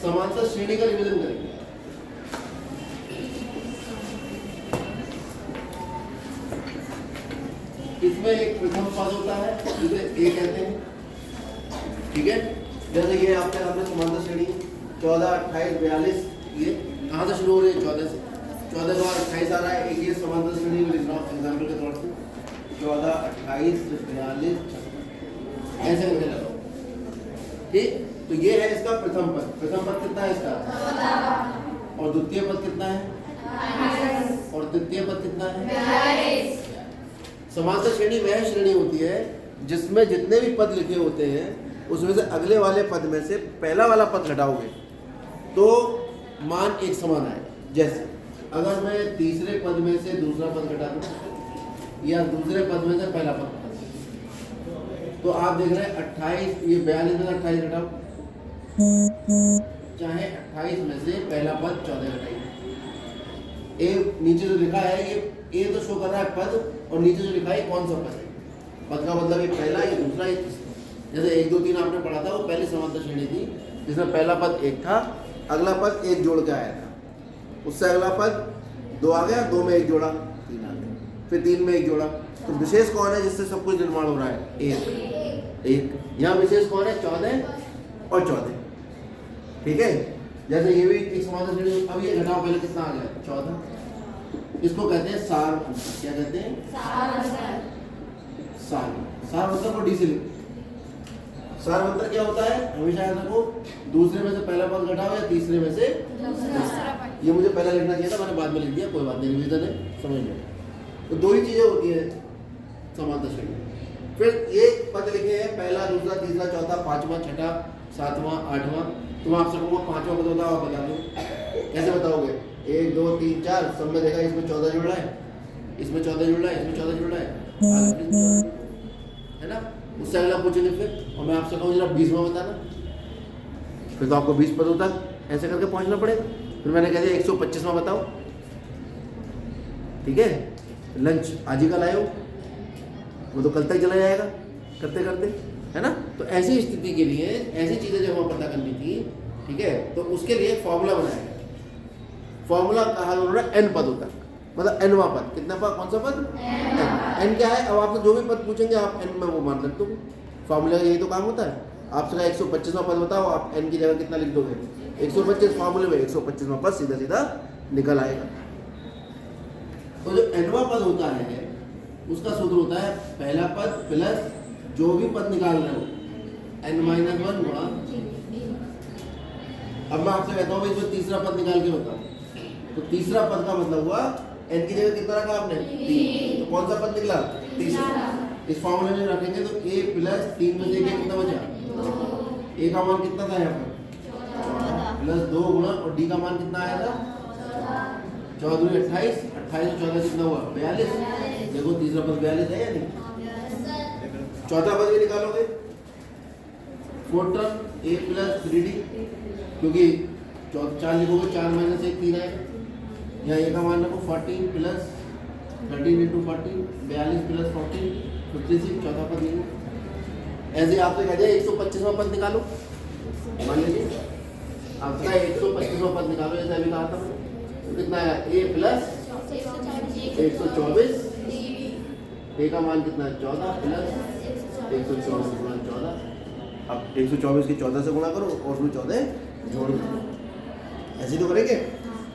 समांतर श्रेणी का निवेदन करेंगे। इसमें एक प्रथम पद होता है जिसे ए कहते हैं, ठीक है। जैसे ये आपके सामने समांतर श्रेणी 14, 28, 42, ये कहाँ से शुरू हो रही है? 14 से। 14 के बाद 28 आ रहा है। एक ये समांतर श्रेणी में लिख रहा हूँ एग्जाम्पल के तौर से 14, 28, 42, ऐसे करके लगा, ठीक। तो ये है इसका प्रथम पद। प्रथम पद कितना है इसका? और द्वितीय पद कितना है? और तृतीय पद कितना है? समांतर श्रेणी वह श्रेणी होती है जिसमें जितने भी पद लिखे होते हैं उसमें से अगले वाले पद में से पहला वाला पद घटाओगे तो मान एक समान आएगा। जैसे अगर मैं तीसरे पद में से दूसरा पद घटा दूं या दूसरे पद में से पहला पद घटा दूं, तो आप देख रहे हैं 28, ये 42 में से 28 घटाओ, चाहे 28 में से पहला पद 14 घटाइए। ए नीचे जो लिखा है ये ए तो शो कर रहा है पद, और नीचे जो लिखा है कौन सा पद है। पद का मतलब ये पहला, ये दूसरा, ये तीसरा। जैसे 1, 2, 3 आपने पढ़ा था, वो पहली समांतर श्रेणी थी जिसमें पहला पद 1 था, अगला पद 1 जोड़ के आया था, उससे अगला पद 2 आ गया, 2 में 1 जोड़ा 3 आ गया, फिर 3 में 1 जोड़ा। तो विशेष कौन है जिससे सब कुछ निर्माण हो रहा है? 1। यहाँ विशेष कौन है? 14 और 14, ठीक है। जैसे ये भी एक समांतर श्रेणी। अब ये घटाओ, पहले कितना आ गया? 14। इसको कहते हैं सार अंतर। क्या कहते हैं? सार अंतर को डी से लिखो। सार अंतर क्या होता है? हमेशा याद रखो, दूसरे में से पहला पद घटाओ या तीसरे में से दूसरा। ये मुझे पहला लिखना चाहिए था, मैंने बाद में लिख दिया, कोई बात नहीं, रिवीजन है, समझ लो। तो 2 ही चीजें होती है समांतर श्रेणी। फिर एक पद लिखे हैं, पहला, दूसरा, तीसरा, चौथा, 5वां, 6वां, 7वां, 8वां। तो मैं आपसे कहूँगा 5वां पद बताओ, आप बता दो। कैसे बताओगे? 1, 2, 3, 4 सब में देखा, इसमें 14 जुड़ रहा है, इसमें 14 जुड़ रहा है, इसमें 14 जुड़ रहा है ना। उससे अगला पूछेंगे फिर, और मैं आपसे कहूँ जरा 20वां बताना, फिर तो आपको 20 पदों तक ऐसे करके पहुंचना पड़ेगा। फिर मैंने कह दिया 125वां बताओ, ठीक है। लंच आज ही का लाए हो, वो तो कल तक चला जाएगा करते करते, है ना। तो ऐसी स्थिति के लिए ऐसी चीज़ें जब हमें पता करनी थी, ठीक है, तो उसके लिए फॉर्मूला बनाया गया। फॉर्मूला कहा उन्होंने n पदों तक, मतलब nवां पद। कितना पद? कौन सा पद? n क्या है? अब आपसे जो भी पद पूछेंगे आप n में वो मान सकते हो। फॉर्मूला का यही तो काम होता है। आपसे कहा 125वां पद बताओ, आप n की जगह कितना लिख दोगे? 125। फॉर्मूले में 125वां पद सीधा सीधा निकल आएगा। तो जो nवां पद होता है उसका सूत्र होता है पहला पद प्लस जो भी पद निकाल रहे हो n-1 गुणा। अब मैं आपसे कहता हूँ इसमें तीसरा पद निकाल के बताओ, तो तीसरा पद का मतलब हुआ n की जगह कितना रखा आपने? 3। तो कौन सा पद निकला? तीसरा। इस फॉर्मूले में रखेंगे तो a प्लस 3 में से कितना बचा? 2। a का मान कितना था यहाँ पर? प्लस 2 गुणा, और d का मान कितना आया था? 14 दूनी 28, 28 और 14 कितना हुआ? 42। देखो तीसरा पद 42 है या नहीं? चौथा पद भी निकालोगे, 4 a प्लस 3d, क्योंकि 4 लिखोगे, 4 माइनस 1 3 आएगा। यहाँ ए का मान रखो 14 प्लस 13 इंटू 14, 42 प्लस 14, 56। चौथा पद लिखो। ऐसे आपसे कह जाए 125वां पद निकालो, मान लीजिए आपका 125वां पद निकालो, जैसे अभी कहा था मैंने। तो कितना है? a प्लस 124, a का मान कितना है? 14 प्लस 124 गुणा 14। अब 124 की 14 से गुणा करो और उसमें 14 जोड़ दो। ऐसे तो करेंगे।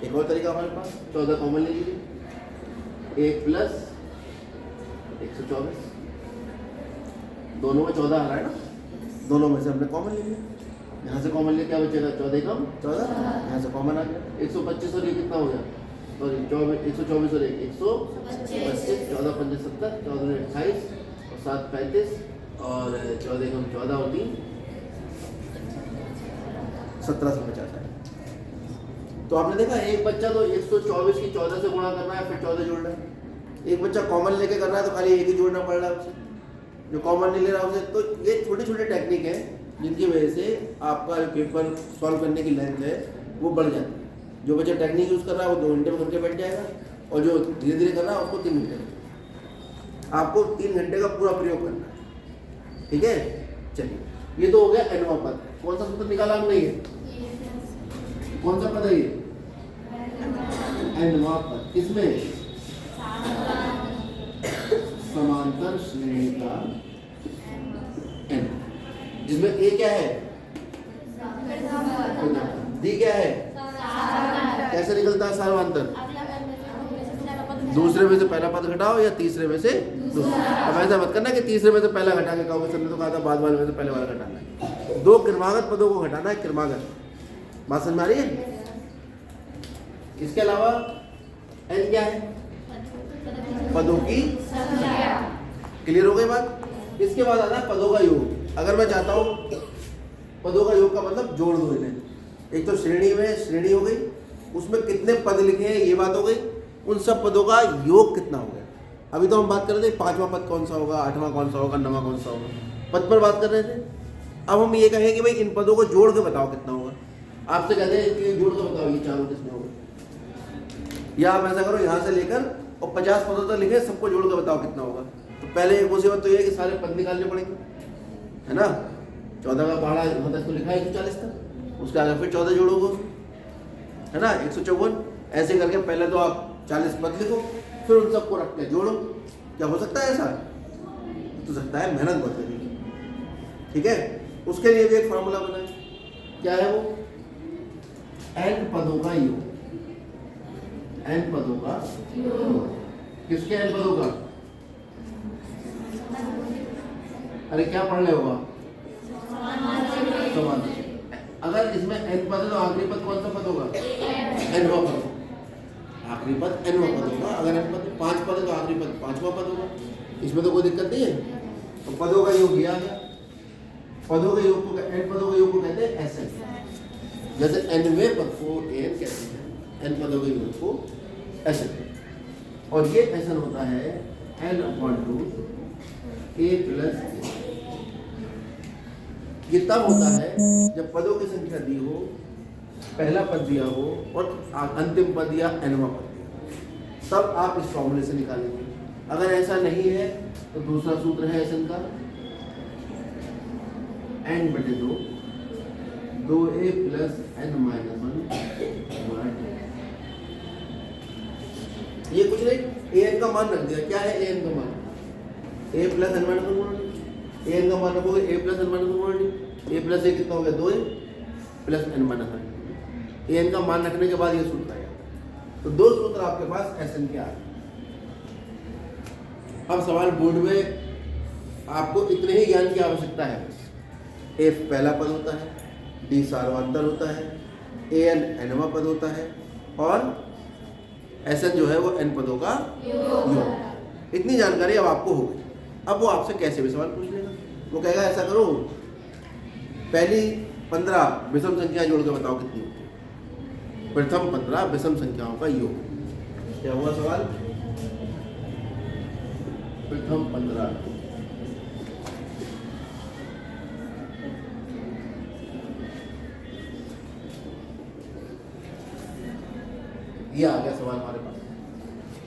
एक और तरीका हमारे पास, 14 कॉमन ले लीजिए, 1 प्लस 124, दोनों में 14 आ रहा है ना, दोनों में से हमने कॉमन ले लिया। यहाँ से कॉमन ले क्या बचेगा? 14 कम 14, यहाँ से कॉमन आ गया। 125 और ये कितना हो गया? सॉरी 124 और 125, 14 5 70, 14 28 और 7 35 और 14 कम 14 होती 1750 है। तो आपने देखा एक बच्चा तो 124 की 14 से गुणा कर रहा है, फिर 14 जोड़ रहा है। एक बच्चा कॉमन लेके कर रहा है तो खाली एक ही जोड़ना पड़ रहा है उसे, जो कॉमन नहीं ले रहा उसे। तो ये छोटे छोटे टेक्निक है जिनकी वजह से आपका पेपर सॉल्व करने की लेंथ है वो बढ़ जाती है। जो बच्चा टेक्निक यूज़ कर रहा है वो 2 घंटे में करके बैठ जाएगा, और जो धीरे धीरे कर रहा है उसको 3 घंटे में। आपको 3 घंटे का पूरा प्रयोग करना है, ठीक है। चलिए, ये तो हो गया एनवा पद। कौन सा सूत्र निकाला हमने? ये कौन सा पद है ये? nवां पद। किसमें? समांतर श्रेणी का n, जिसमें a क्या है? d क्या है? कैसे निकलता है सार्वधातुक? दूसरे में से पहला पद घटाओ या तीसरे में से दूसरा। अब ऐसा मत करना कि तीसरे में से पहला घटा के कहोगे सर ने तो कहा था बाद वाले में से पहले वाला घटाना है। दो क्रमागत पदों को घटाना है, क्रमागत। बात समझ में आ रही है? इसके अलावा n क्या है? पदों की संख्या। क्लियर हो गई बात? इसके बाद आता है पदों का योग। अगर मैं चाहता हूँ पदों का योग का मतलब जोड़ दो इन्हें। एक तो श्रेणी में श्रेणी हो गई, उसमें कितने पद लिखे हैं ये बात हो गई, उन सब पदों का योग कितना हो गया। अभी तो हम बात कर रहे थे पांचवा पद कौन सा होगा, आठवां कौन सा होगा, नौवां कौन सा होगा, पद पर बात कर रहे थे। अब हम ये कहें कि भाई इन पदों को जोड़ के बताओ कितना होगा। आपसे कहते हैं कि जोड़ के बताओ ये चारों किसमें होगा, या आप ऐसा करो यहाँ से लेकर और 50 पदों तक लिखे, सबको जोड़ के बताओ कितना होगा। तो पहले एक मुसीबत तो ये है कि सारे पद निकालने पड़ेंगे, है ना। 14 का पहाड़ा मतलब तो लिखा है 140 तक, उसके आगे फिर 14 जोड़ोगे, है ना, 154। ऐसे करके पहले तो आप 40 पद लिखो, फिर उन सबको रख के जोड़ो। क्या हो सकता है ऐसा? तो सकता है, मेहनत बहुत लगेगी। ठीक है, उसके लिए भी एक फार्मूला बनाए। क्या है वो? n पदों का योग। n पदों का योग। किसके n पदों का? अरे क्या पढ़ रहे होगा? समान। अगर इसमें n पद है तो आखिरी पद कौन सा पद होगा? nवां पद। आखिरी पद nवां पद होगा। अगर n पद 5 पद है तो आखिरी पद 5वां पद होगा। इसमें तो कोई दिक्कत नहीं है। तो पदों का योग ये आ गया। पदों के योग को n पदों के योग को कहते हैं SN। जैसे nवें पद को an कहते हैं, n पदों के योग को SN। और ये SN होता है n/2 a + ये तब होता है जब पदों की संख्या दी हो, पहला पद दिया हो और अंतिम पद या nवां पद दिया हो, तब आप इस फॉर्मूले से निकालेंगे। अगर ऐसा नहीं है तो दूसरा सूत्र है SN का, n/2 2a + n-1। ये कुछ नहीं, an का मान रख दिया। क्या है an का मान? a + n-1। an का मान रखोगे a + n-1। a + a कितना हो गया? 2a + n-1। an का मान रखने के बाद ये सूत्र आएगा। तो दो सूत्र आपके पास SN के आ गए। अब सवाल बोर्ड में आपको इतने ही ज्ञान की आवश्यकता है बस। f पहला पद होता है, d सार्वधातुक होता है, an nवां पद होता है और SN जो है वो n पदों का योग। इतनी जानकारी अब आपको होगी। अब वो आपसे कैसे भी सवाल पूछ लेगा। वो कहेगा ऐसा करो, पहली 15 विषम संख्या जोड़ के बताओ कितनी होती है। प्रथम 15 विषम संख्याओं का योग। क्या हुआ सवाल? प्रथम 15 ये आ गया सवाल हमारे पास।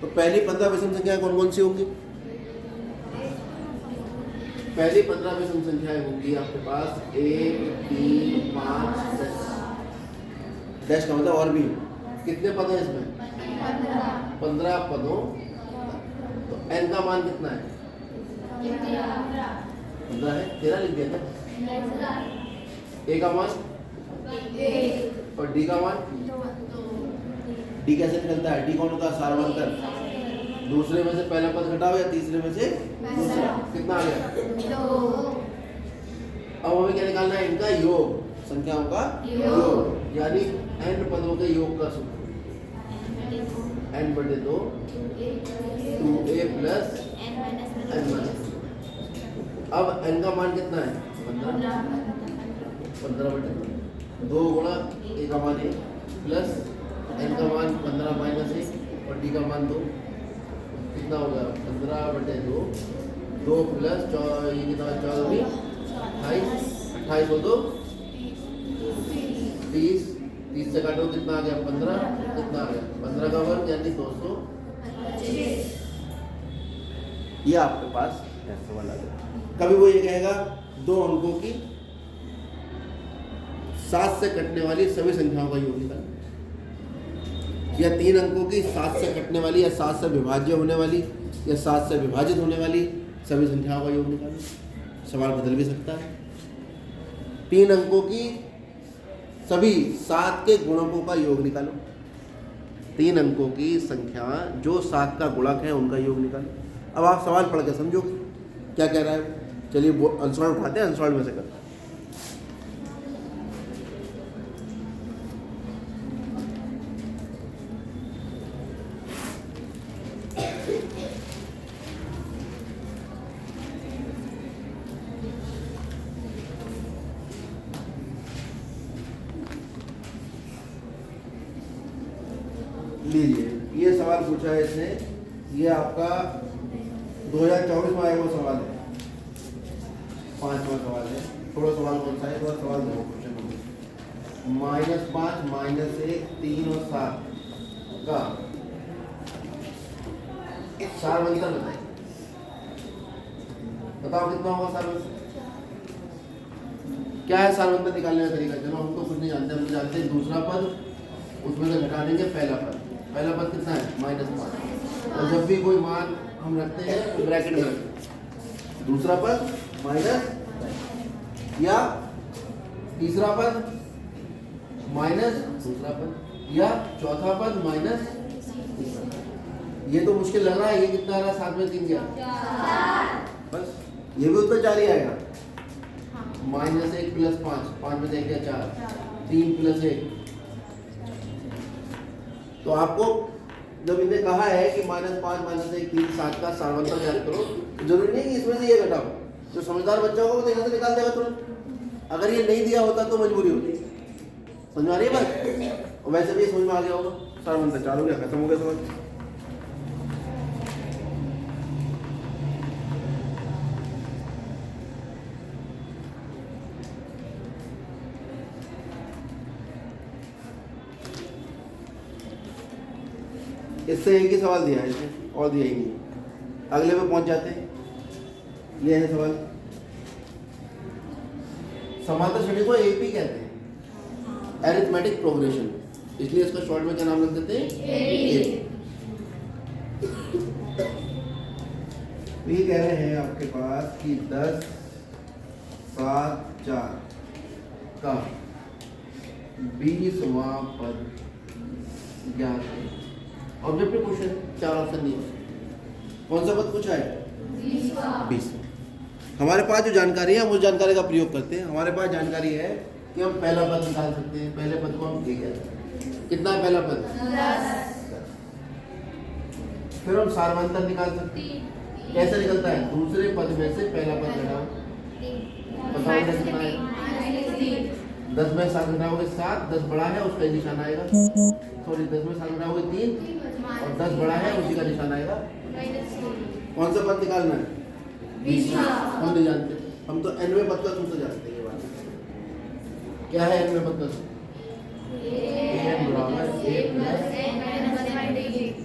तो पहली 15 विषम संख्याएं कौन कौन सी होंगी? पहली 15 विषम संख्याएं होंगी आपके पास 1 3 5 10। डैश का मतलब और भी कितने पद हैं इसमें? 15 पदों। तो n का मान कितना है? 15 है। 13 लिख दिया था। a का मान और d का मान। d कैसे निकलता है? d कौन होता है? सार्वधातुक। दूसरे में से पहला पद घटाओ या तीसरे में से दूसरा। कितना आ गया? 2। अब हमें क्या निकालना है? इनका योग, संख्याओं का योग, यानी n पदों के योग का सूत्र n/2 2a + n-1। अब n का मान कितना है? 15/2 2 गुणा a का मान 1 प्लस n का मान 15 - 1 और d का मान 2। कितना होगा? 15/2 2 प्लस ये कितना? 14 28 28 हो 2 30 30 से काटो कितना आ गया? 15। कितना आ गया? 15 का वर्ग यानी 225। ये आपके पास सवाल आ गया। कभी वो ये कहेगा 2 अंकों की 7 से कटने वाली सभी संख्याओं का योग निकालो, या 3 अंकों की 7 से कटने वाली या 7 से विभाज्य होने वाली या 7 से विभाजित होने वाली सभी संख्याओं का योग निकालो। सवाल बदल भी सकता है। 3 अंकों की सभी 7 के गुणकों का योग निकालो। 3 अंकों की संख्या जो 7 का गुणक है उनका योग निकालो। अब आप सवाल पढ़ के समझोगे क्या कह रहा है। चलिए आंसर उठाते हैं, आंसर में से करते हैं। लीजिए, ये सवाल पूछा है इसने, ये आपका 2024 में आया हुआ सवाल है, 5वां सवाल है। थोड़ा सवाल कौन सा है, थोड़ा सवाल दो क्वेश्चन -5 -1 3 और 7 का सारवंतर बताइए। बताओ कितना होगा सारवंतर, क्या है सारवंतर निकालने का तरीका। चलो हम तो कुछ नहीं जानते, हम तो जानते हैं दूसरा पद उसमें से घटा देंगे पहला पद। पहला पद कितना है -5, और जब भी कोई मान हम रखते हैं तो ब्रैकेट में रखते हैं। दूसरा पद माइनस, या तीसरा पद माइनस दूसरा पद, या चौथा पद माइनस तीसरा पद। ये तो मुश्किल लग रहा है। ये कितना आ रहा है, 7 में 3 क्या, बस ये भी उत्तर 4 ही आएगा। -1 + 5, 5 में से 1 क्या 4, 3 + 1। तो आपको जब इन्हें कहा है कि -5 -1 3 7 का सारवंतर ज्ञात करो, तो जरूरी नहीं कि इसमें से ये घटाओ। जो समझदार बच्चा होगा वो तो यहाँ से निकाल देगा तुरंत। अगर ये नहीं दिया होता तो मजबूरी होती। समझ में आ रही है बात। और वैसे भी समझ में आ गया होगा, सारवंतर 4 हो गया, खत्म हो गया सवाल। इससे एक ही सवाल दिया है इसने, और दिया ही नहीं। अगले पे पहुंच जाते हैं। ये है सवाल, समांतर श्रेणी को एपी कहते हैं, अरिथमेटिक प्रोग्रेशन, इसलिए इसका शॉर्ट में क्या नाम रख देते हैं, एपी। ये कह रहे हैं आपके पास कि 10 7 4 का 20वां पद ज्ञात है। ऑब्जेक्टिव क्वेश्चन, 4 ऑप्शन दिए। कौन सा पद पूछा है, 20। हमारे पास जो जानकारी है हम उस जानकारी का प्रयोग करते हैं। हमारे पास जानकारी है कि हम पहला पद निकाल सकते हैं। पहले पद को हम ठीक है, कितना है पहला पद, 10। फिर हम सारवंतर निकाल सकते हैं। कैसे निकलता है, दूसरे पद में से पहला पद घटाओ। बताओ कितना है, 10 में 7 घटाओगे 7, 10 बड़ा है उसका निशान आएगा। सॉरी, 10 में 7 घटाओगे 3, और 10 बड़ा है उसी का निशान आएगा। कौन सा पद निकालना है, 20। हम नहीं जानते, हम तो nवें पद का सूत्र जानते हैं। ये बात क्या है, nवें पद का सूत्र, n बराबर a प्लस n।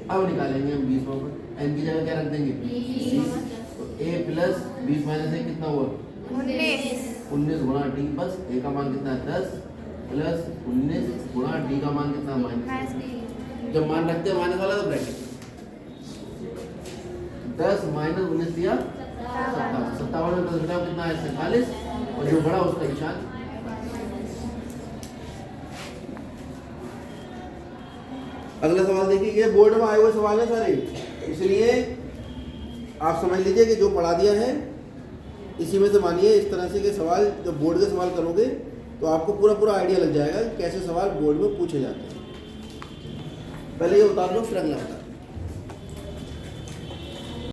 अब निकालेंगे हम 20वां पद। n की जगह क्या रख देंगे, 20। तो a प्लस 20 माइनस 1 कितना हुआ, 19 गुणा d। बस a का मान कितना है, 10 प्लस 19 गुणा d का मान कितना, -। जब मान रखते हैं माइनस वाला तो ब्रैकेट, 10 - 19 दिया 57। 57 में 10 घटाओ कितना है, 47, और जो बड़ा उसका निशान। अगला सवाल देखिए, ये बोर्ड में आए हुए सवाल है सारे, इसलिए आप समझ लीजिए कि जो पढ़ा दिया है इसी में से मानिए। इस तरह से के सवाल जब बोर्ड के सवाल करोगे तो आपको पूरा आइडिया लग जाएगा कैसे सवाल बोर्ड में पूछे जाते हैं। पहले ये उतार लो, फिर अगला।